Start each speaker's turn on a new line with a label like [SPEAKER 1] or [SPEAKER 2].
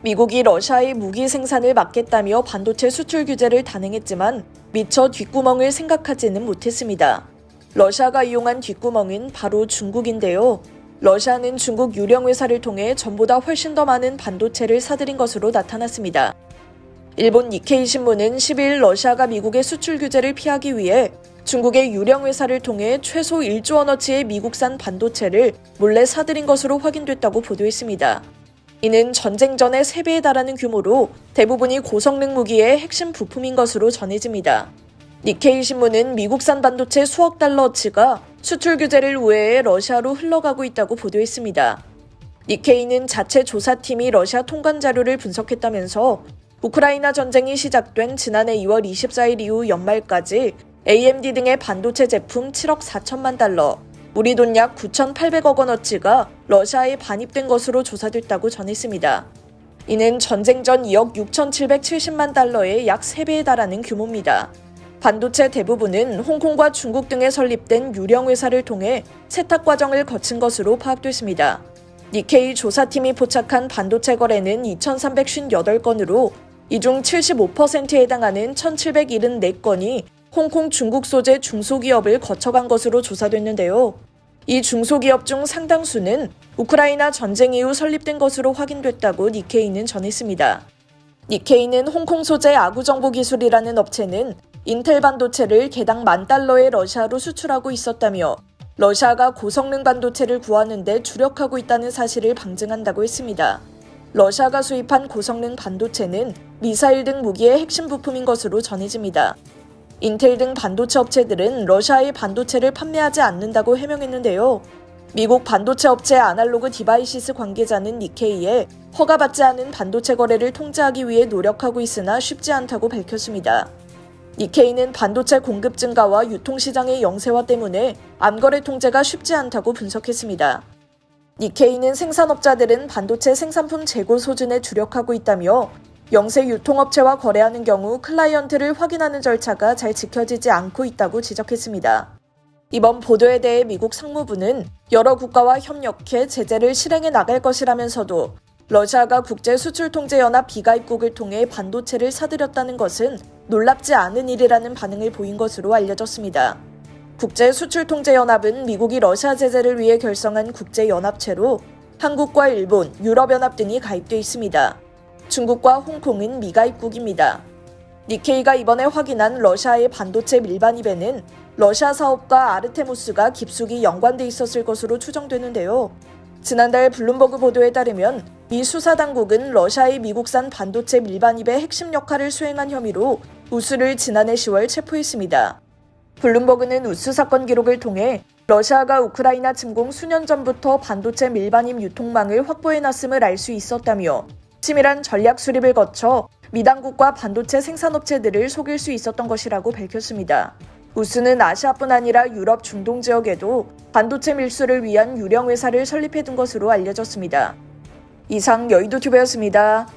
[SPEAKER 1] 미국이 러시아의 무기 생산을 막겠다며 반도체 수출 규제를 단행했지만 미처 뒷구멍을 생각하지는 못했습니다. 러시아가 이용한 뒷구멍은 바로 중국인데요. 러시아는 중국 유령 회사를 통해 전보다 훨씬 더 많은 반도체를 사들인 것으로 나타났습니다. 일본 니케이 신문은 12일 러시아가 미국의 수출 규제를 피하기 위해 중국의 유령 회사를 통해 최소 1조 원어치의 미국산 반도체를 몰래 사들인 것으로 확인됐다고 보도했습니다. 이는 전쟁 전의 3배에 달하는 규모로 대부분이 고성능 무기의 핵심 부품인 것으로 전해집니다. 니케이 신문은 미국산 반도체 수억 달러어치가 수출 규제를 우회해 러시아로 흘러가고 있다고 보도했습니다. 니케이는 자체 조사팀이 러시아 통관 자료를 분석했다면서 우크라이나 전쟁이 시작된 지난해 2월 24일 이후 연말까지 AMD 등의 반도체 제품 7억 4천만 달러, 우리 돈 약 9,800억 원어치가 러시아에 반입된 것으로 조사됐다고 전했습니다. 이는 전쟁 전 2억 6,770만 달러의 약 3배에 달하는 규모입니다. 반도체 대부분은 홍콩과 중국 등에 설립된 유령 회사를 통해 세탁 과정을 거친 것으로 파악됐습니다. 니케이 조사팀이 포착한 반도체 거래는 2,358건으로 이 중 75%에 해당하는 1,774건이 홍콩 중국 소재 중소기업을 거쳐간 것으로 조사됐는데요. 이 중소기업 중 상당수는 우크라이나 전쟁 이후 설립된 것으로 확인됐다고 니케이는 전했습니다. 니케이는 홍콩 소재 아구정보기술이라는 업체는 인텔 반도체를 개당 $10,000에 러시아로 수출하고 있었다며 러시아가 고성능 반도체를 구하는 데 주력하고 있다는 사실을 방증한다고 했습니다. 러시아가 수입한 고성능 반도체는 미사일 등 무기의 핵심 부품인 것으로 전해집니다. 인텔 등 반도체 업체들은 러시아의 반도체를 판매하지 않는다고 해명했는데요. 미국 반도체 업체 아날로그 디바이시스 관계자는 니케이에 허가받지 않은 반도체 거래를 통제하기 위해 노력하고 있으나 쉽지 않다고 밝혔습니다. 니케이는 반도체 공급 증가와 유통시장의 영세화 때문에 암거래 통제가 쉽지 않다고 분석했습니다. 니케이는 생산업자들은 반도체 생산품 재고 소진에 주력하고 있다며 영세 유통업체와 거래하는 경우 클라이언트를 확인하는 절차가 잘 지켜지지 않고 있다고 지적했습니다. 이번 보도에 대해 미국 상무부는 여러 국가와 협력해 제재를 실행해 나갈 것이라면서도 러시아가 국제수출통제연합 비가입국을 통해 반도체를 사들였다는 것은 놀랍지 않은 일이라는 반응을 보인 것으로 알려졌습니다. 국제수출통제연합은 미국이 러시아 제재를 위해 결성한 국제연합체로 한국과 일본, 유럽연합 등이 가입돼 있습니다. 중국과 홍콩은 미가입국입니다. 니케이가 이번에 확인한 러시아의 반도체 밀반입에는 러시아 사업과 아르테무스가 깊숙이 연관돼 있었을 것으로 추정되는데요. 지난달 블룸버그 보도에 따르면 미 수사당국은 러시아의 미국산 반도체 밀반입의 핵심 역할을 수행한 혐의로 우스를 지난해 10월 체포했습니다. 블룸버그는 우스 사건 기록을 통해 러시아가 우크라이나 침공 수년 전부터 반도체 밀반입 유통망을 확보해놨음을 알 수 있었다며 치밀한 전략 수립을 거쳐 미 당국과 반도체 생산업체들을 속일 수 있었던 것이라고 밝혔습니다. 우스는 아시아뿐 아니라 유럽 중동 지역에도 반도체 밀수를 위한 유령 회사를 설립해둔 것으로 알려졌습니다. 이상 여의도튜브였습니다.